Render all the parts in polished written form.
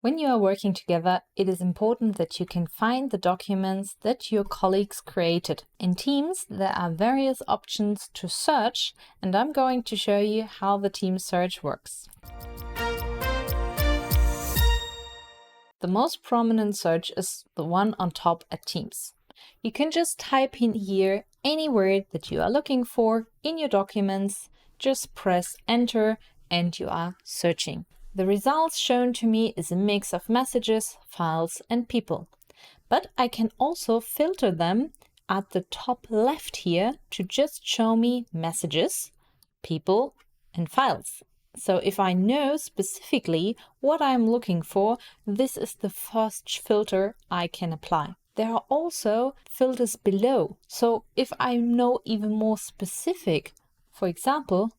When you are working together, it is important that you can find the documents that your colleagues created. In Teams, there are various options to search, and I'm going to show you how the Teams search works. The most prominent search is the one on top at Teams. You can just type in here any word that you are looking for in your documents, just press enter, and you are searching. The results shown to me is a mix of messages, files, and people. But I can also filter them at the top left here to just show me messages, people, and files. So if I know specifically what I'm looking for, this is the first filter I can apply. There are also filters below. So if I know even more specific, for example,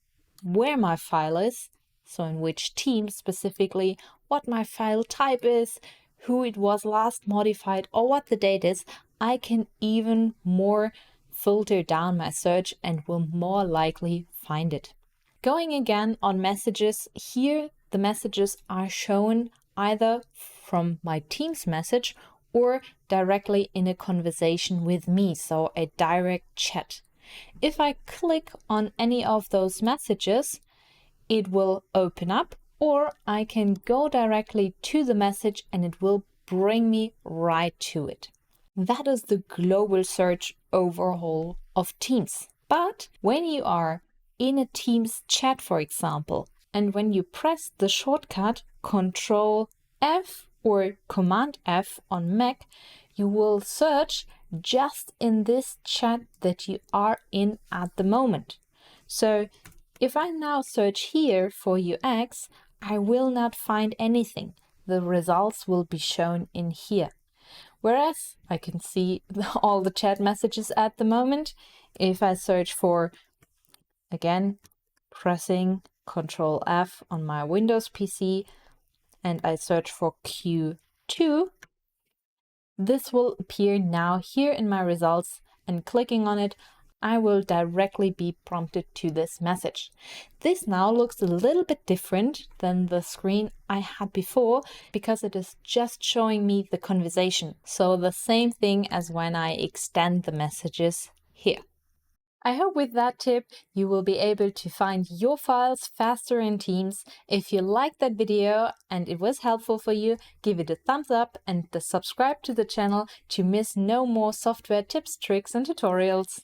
where my file is, so in which team specifically, what my file type is, who it was last modified, or what the date is, I can even more filter down my search and will more likely find it. Going again on messages, here the messages are shown either from my Teams message or directly in a conversation with me, so a direct chat. If I click on any of those messages, it will open up, or I can go directly to the message and it will bring me right to it. That is the global search overhaul of Teams. But when you are in a Teams chat, for example, and when you press the shortcut Control F or Command F on Mac, you will search just in this chat that you are in at the moment. So if I now search here for UX, I will not find anything. The results will be shown in here. Whereas I can see all the chat messages at the moment. If I search for, again, pressing Control F on my Windows PC, and I search for Q2, this will appear now here in my results, and clicking on it, I will directly be prompted to this message. This now looks a little bit different than the screen I had before because it is just showing me the conversation. So the same thing as when I extend the messages here. I hope with that tip you will be able to find your files faster in Teams. If you liked that video and it was helpful for you, give it a thumbs up and subscribe to the channel to miss no more software tips, tricks and tutorials.